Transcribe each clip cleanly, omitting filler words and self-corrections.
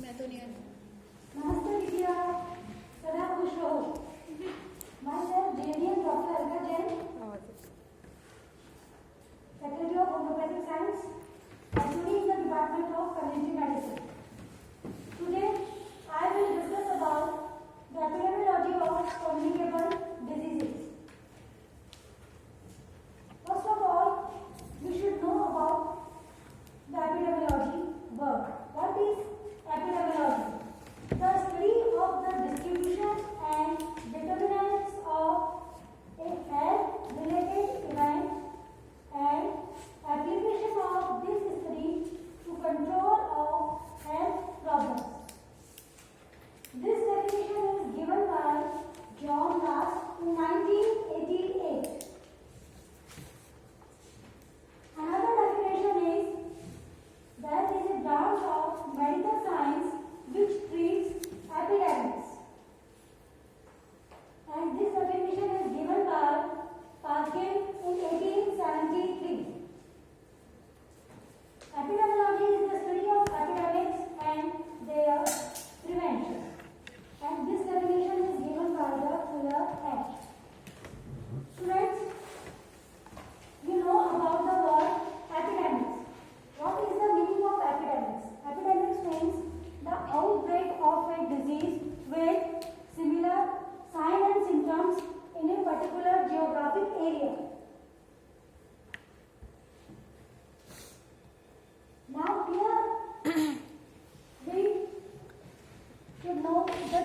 मैं तो नहीं आती। नमस्ते विद्या, सदा खुश रहो। My self genuine doctor Alka Jain, faculty of homeopathic science, studying in the Department of Community Medicine. Today, I will discuss about the epidemiology of communicable diseases. First of all, we should know about the epidemiology word. What is epidemiology? The study of the distribution and determinants of a health-related event and application of this study to control of health problems. This definition is given by John Last in 1988. Another definition is that is a branch of medical science which treats epidemics. And this definition is given by Parkin in 1873. Epidemiology is the study of epidemics and their prevention. And this definition is given by the Fuller Act. Students, you know about the word epidemics. What is the meaning of epidemics? Epidemics means the outbreak of a disease with similar signs and symptoms in a particular geographic area. Now here we should know the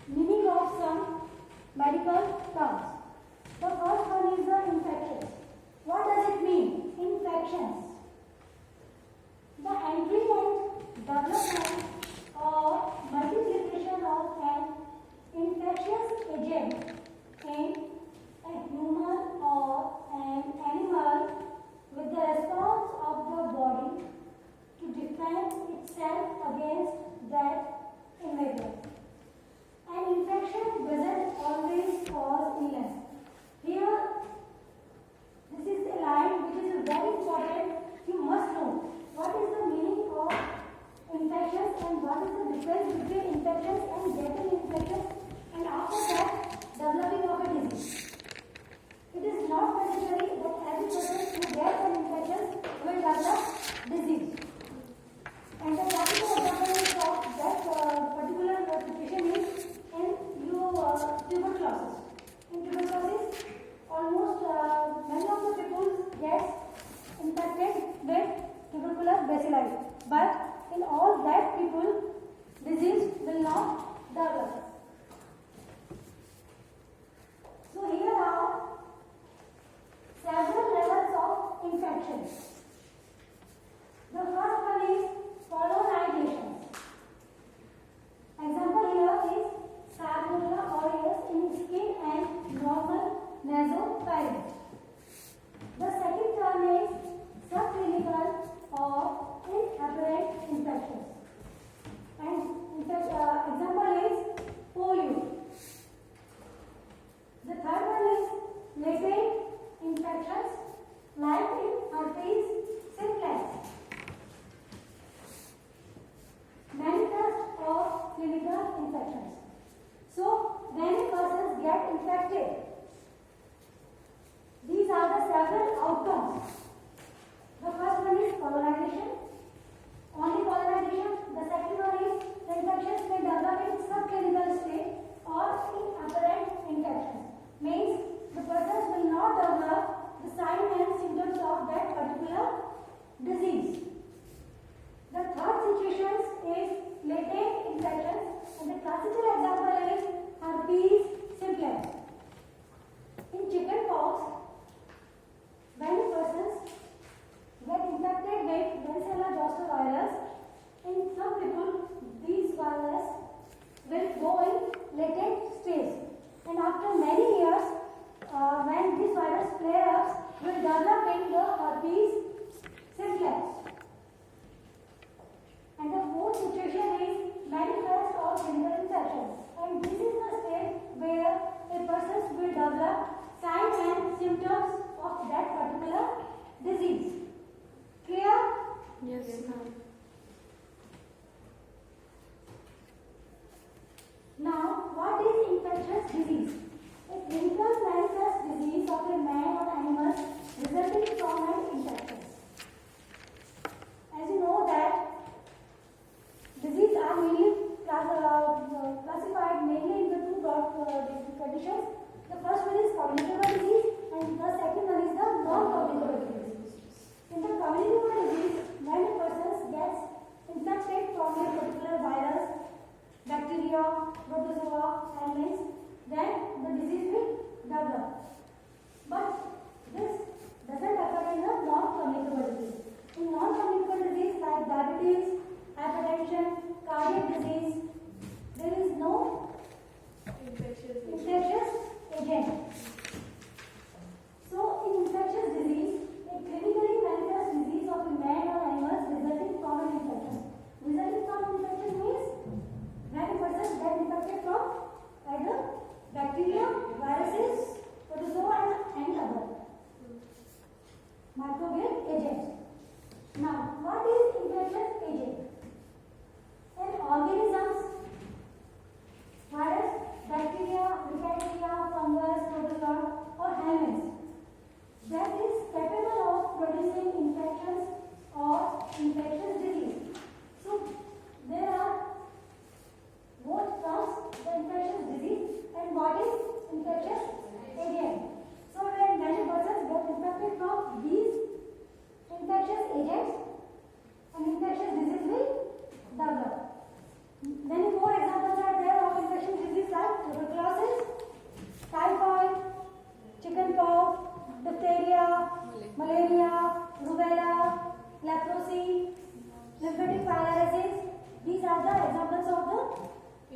meaning of some medical terms. The first one is the infections. What does it mean? Infections. The entry and development or multiplication of an infectious agent in a human or an animal with the response of the body to defend itself against that invader. An infection doesn't always cause illness. Here, this is a line which is very important. You must know what is the meaning of infections and what is the difference between infections and getting infections and after that developing of a disease. It is not necessary that every person who gets an infection will develop disease. And the practical example of that particular situation is in tuberculosis. In tuberculosis, almost many of the people get infected with tuberculous bacilli, but in all that people, disease will not develop. So here are several levels of infection. The first one is colonization. Example here is Salmonella aureus in skin and normal nasopharynx. The second term is subclinical or inapparent infections. And example is polio. The third one is latent infections like in herpes simplex. Manifest or clinical infections. So, when a person gets infected, these are the several outcomes. The first one is colonization, only colonization. The second one is the infections may develop in subclinical state or inapparent infections. Means the persons will not develop the signs and symptoms of that particular disease. The third situation is latent infections, and the classical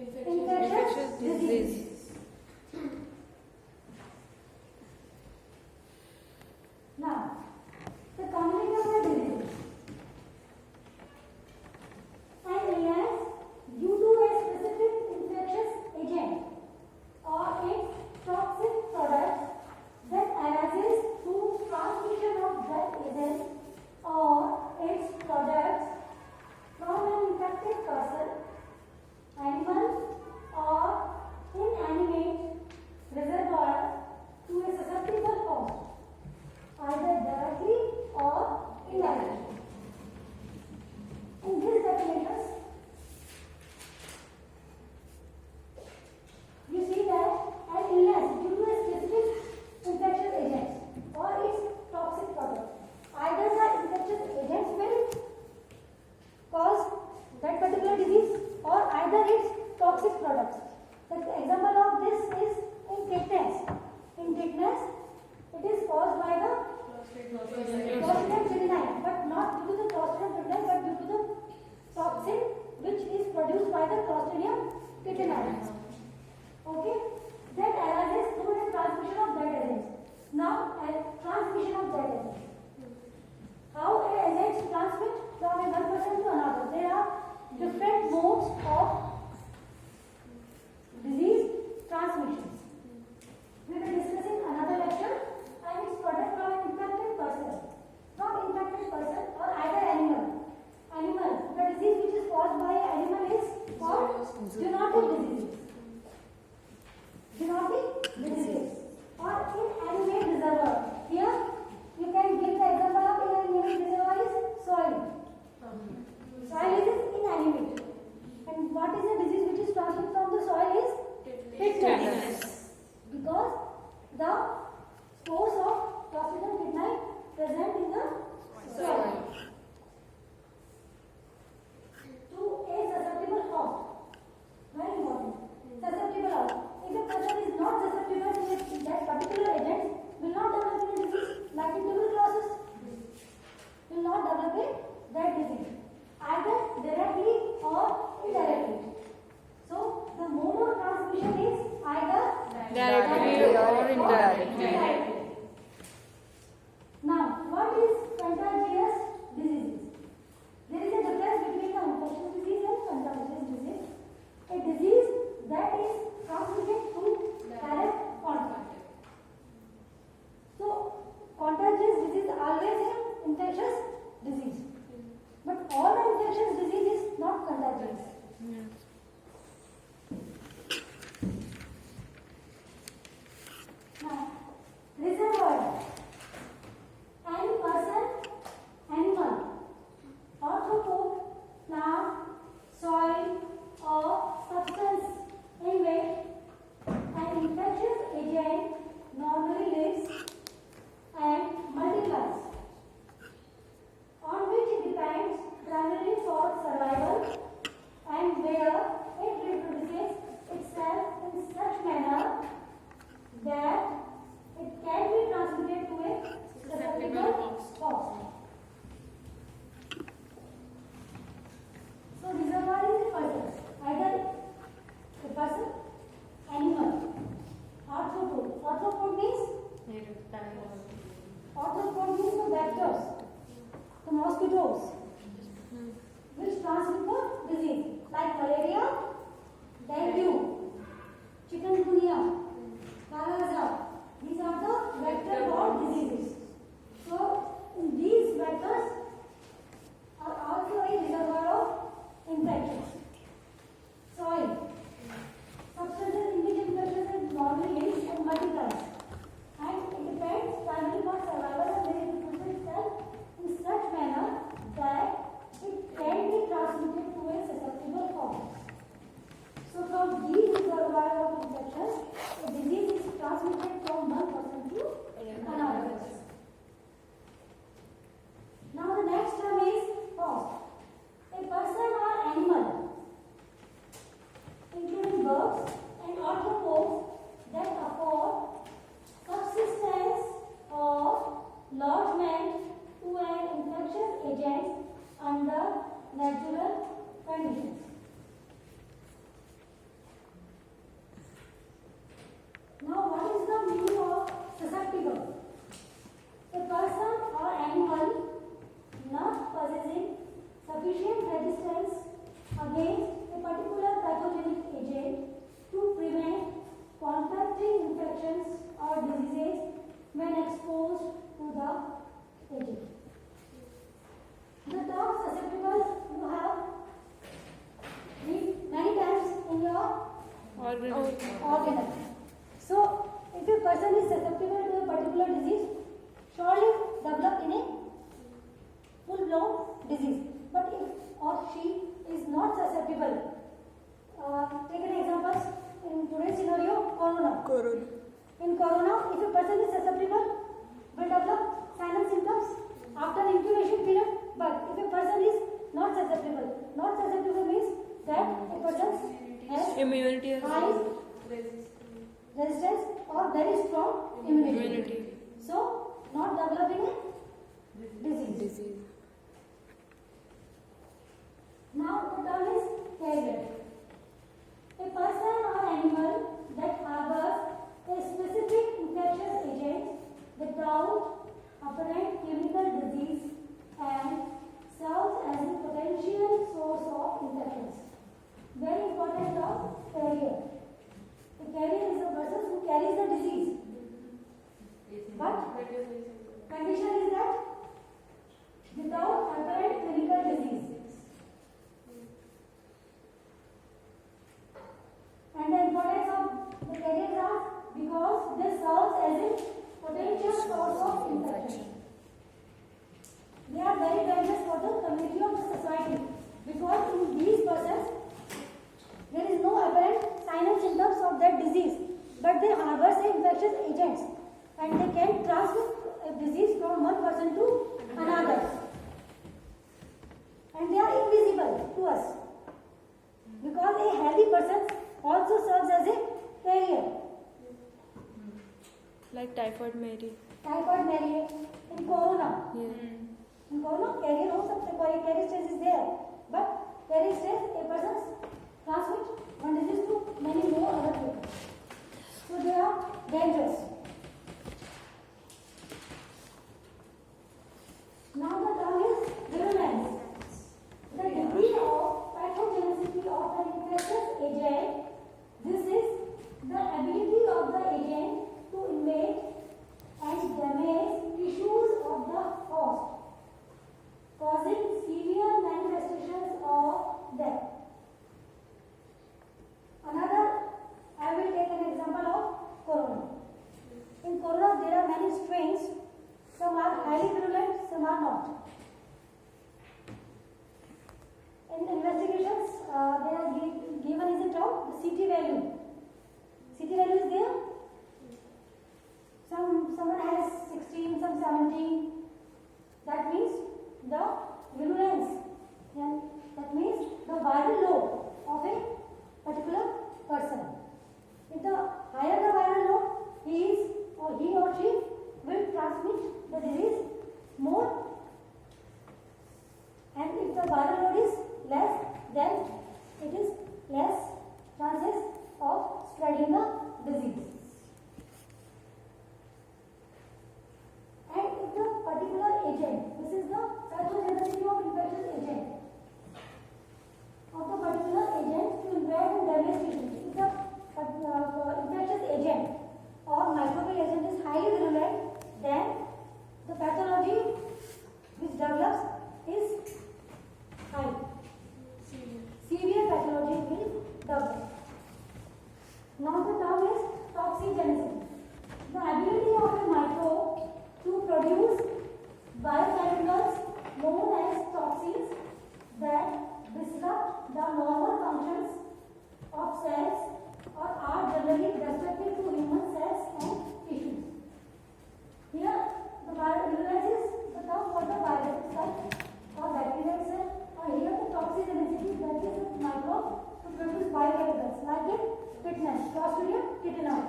Infectious disease. Now, the commonly of the disease. An illness due to a specific infectious agent or its toxic product that arises through transmission of that agent or its products from an infected person, animal, or inanimate reservoir to a susceptible host, either directly or indirectly. In these definitions, you see that an illness due to a specific infectious agent or its toxic product, either the infectious agents will cause that particular disease or either its toxic products. The example of this is in tetanus. In tetanus, it is caused by the Clostridium tetani, but not due to the Clostridium tetani, but due to the toxin which is produced by the Clostridium tetani. Okay, that arises through the transmission of that agent. Now, transmission of that agent. How agents transmit from one person to another? There are different modes of disease transmissions. We will discuss in another lecture, and it's spread from an infected person. From infected person or either animal. Animal. The disease which is caused by an animal is called zoonotic disease. Zoonotic disease or inanimate reservoir. Here you can give the example of inanimate reservoir is soil. Soil is inanimate. And what is the disease which is transmitted from the soil is tetanus. Because the spores of Clostridium tetani present in the soil. To a susceptible host. Very important. Susceptible host. If a person is not susceptible to that particular agent, will not develop a disease like in tuberculosis. Will not develop that disease, either directly or indirectly. So, the mode of transmission is either Directly or indirectly. Now, what is contagious diseases? There is a difference between the infectious disease and contagious disease. A disease that is transmitted through direct contact. So, contagious disease always an infectious disease. But all the infectious disease is not contagious. Now, reservoir. Any person, animal, arthropod, plant, soil, or substance in which an infectious agent normally lives and multiplies, on which it depends primarily for survival and where it reproduces itself in such manner that it can be transmitted to a susceptible host. So, reservoir is a person, either a person, animal, arthropod. Arthropod means the vectors, the mosquitoes, which transmit the disease like malaria, dengue, chikungunya, malaria. These are the vector-borne diseases. So, these vectors are also a reservoir of infections. Soil. Substances in which infections normally lives and multiplies. And it depends primarily for survival and where it reproduces itself in such manner that it can be transmitted to a susceptible host. So, from these reservoirs of infections, a disease is transmitted from one person to another. Now, the next term is host. A person or animal, including birds and arthropods, that afford subsistence or lodgement to an infectious agent under natural conditions. resistance against a particular pathogenic agent to prevent contracting infections or diseases when exposed to the agent. The term susceptible you have read many times in your organism. So, if a person is susceptible to a particular disease, surely develop in a full-blown disease. But if or she is not susceptible, take an example in today's scenario, corona. In corona, if a person is susceptible, will develop signs and symptoms after an incubation period. But if a person is not susceptible means that a person has Immunity. high resistance or very strong immunity. So, not developing a disease. Now, the term is carrier. A person or animal that harbors a specific infectious agent without apparent clinical disease and serves as a potential source of infections. Very important term, carrier. A carrier is a person who carries the disease. But condition is that without apparent clinical disease. And the importance of the carriers are because this serves as a potential source of infection. They are very dangerous for the community of the society because in these persons there is no apparent sign and symptoms of that disease, but they harbor say infectious agents and they can transmit a disease from one person to another. And they are invisible to us because a healthy person also serves as a carrier. Like typhoid Mary. In corona. Yeah. In corona, carrier हो सकते हैं, carrier stage is there, but carrier stage a person transmit one disease to many more other people. So they are dangerous. Now the term is virulence. The degree of pathogenicity of an infectious agent. This is the ability of the agent to invade and damage tissues of the host, causing severe manifestations of death. Another, I will take an example of corona. In corona, there are many strains. Some are highly virulent, some are not. In investigations, they are given is a term, the CT value. CT value is there. Someone has 16, some 17. That means the virulence. And that means the viral load of a particular person. If the higher the viral load, he or she will transmit the disease more. And if the viral load is less, then it is less chances of spreading the disease. And if the particular agent, this is the pathogenicity of infectious agent, of the particular agent to invade and damage tissues. If the infectious agent or microbial agent is highly virulent, then the pathology which develops is high. Severe pathology will develop. Now the term is toxigenicity. The ability of a microbe to produce biochemicals known as toxins that disrupt the normal functions of cells or are generally destructive to human cells and tissues. Here, the virulence is the term for the virus cell or bacterial cell, or here the toxigenicity, that is a microbe to produce biochemicals like a tetanus, Clostridium tetani.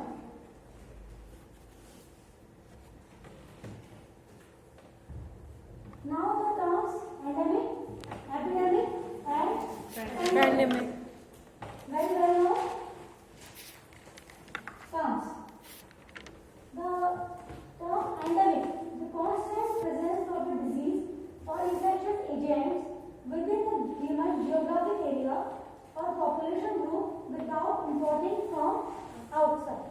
Now the terms endemic, epidemic, and Pandemic. Very well known terms. The term endemic, the constant presence of a disease or infectious agents within the given south side.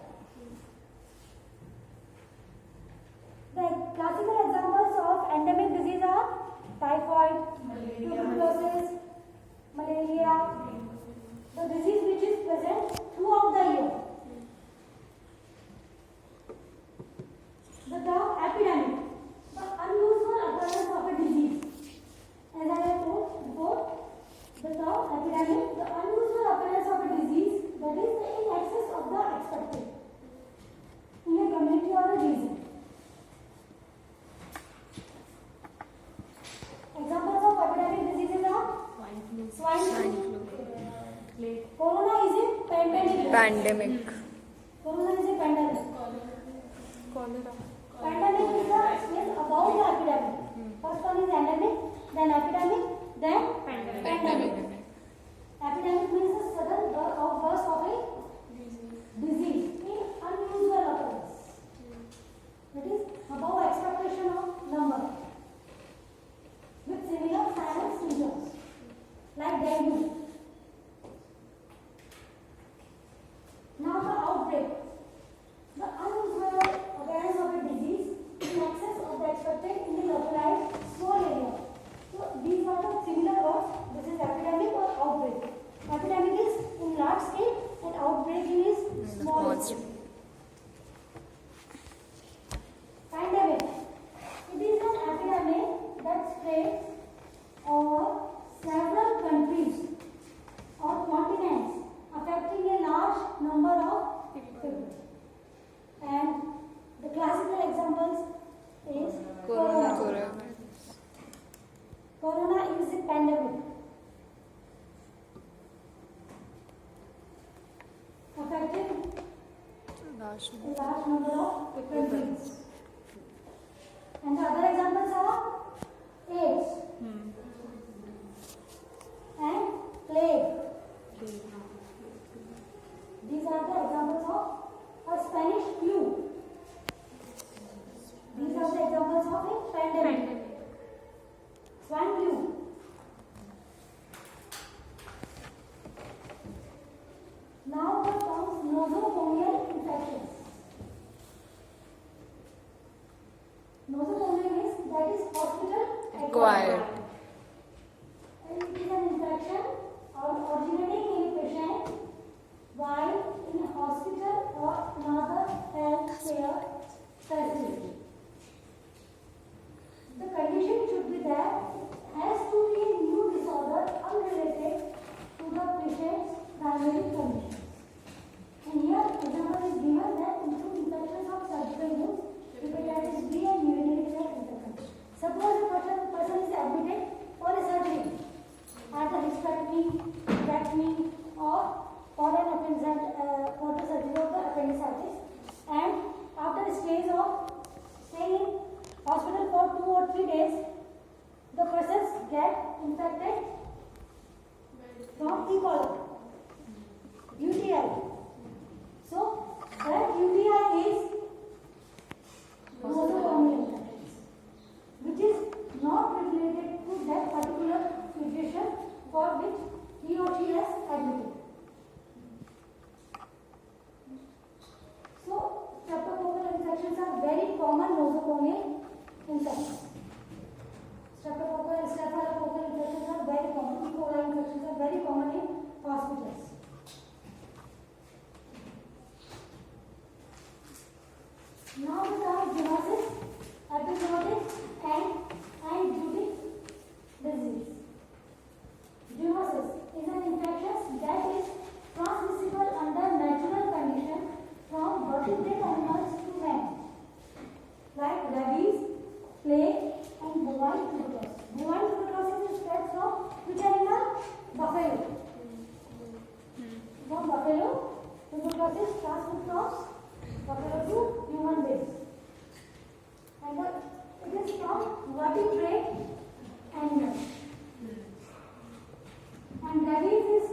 The classical examples of endemic disease are typhoid, tuberculosis, malaria, the disease which is present throughout the year. The term epidemic, the unusual occurrence of a disease. As I have told before, the term epidemic, the unusual occurrence of a disease that is in excess of the expected in a community or a region. Examples of epidemic diseases are swine flu. Corona is a pandemic. Pandemic. Corona is a pandemic. Cholera. Pandemic is about the epidemic. First one is endemic, then epidemic, then pandemic. Epidemic means a sudden outburst of a disease in unusual occurrence. That is above expectation of number with similar signs and symptoms like dengue. Now the outbreak. The unusual occurrence of a disease in excess of the expected in a localized small area. So these are the similar words. This is epidemic or outbreak. Epidemic is in large scale and outbreak is small scale. Pandemic. It is an epidemic that spreads over several countries or continents, affecting a large number of people. And the classical examples is corona. Corona is a pandemic affecting a large number of countries. And the other examples are AIDS and plague. These are the examples of a Spanish flu. These are the examples of a pandemic. Swine flu. Now the terms nosocomial infections. Nosocomial is that is hospital Acquired. And it is an infection originating in a patient while in a hospital or another health care facility. The condition should be that it has to be a new disorder unrelated to the patient's primary condition. And here example is given that include infections of surgical wounds, hepatitis B and urinary tract infections. Suppose a person is admitted for a surgery, either hysterectomy or for the surgery of the appendicitis, and after a stage of staying in hospital for 2 or 3 days, the persons get infected from E. coli, UTI. So that UTI is nosocomial infections, which is not related to that particular situation for which he or she has admitted. So streptococcal infections are very common nosocomial infections. Streptococcal and staphylococcal infections are very common. E. coli infections are very common in hospitals. Now the term zoonosis, epizootic and zootic disease. Zoonosis is an infection that is transmissible under natural conditions from vertebrate animals to man, like rabies, plague, and bovine tuberculosis. Bovine tuberculosis is spread from which animal? Buffalo. From buffalo, tuberculosis transmits from buffalo to human beings. And it is from vertebrate animals. And rabies is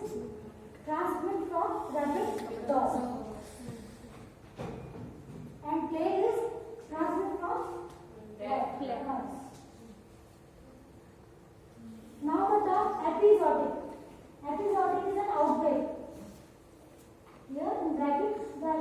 transmitted from rabbit dogs. And plague is transmitted from mice. Now the term epizootic. Epizootic is an outbreak. Here in bracket, the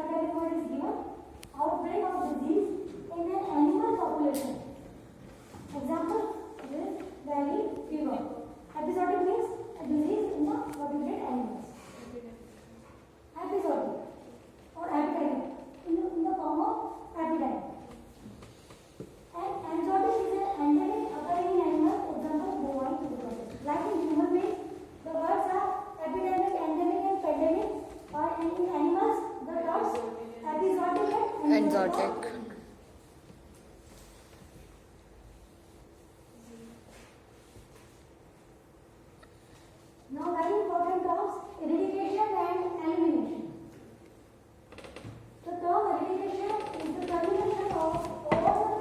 attack.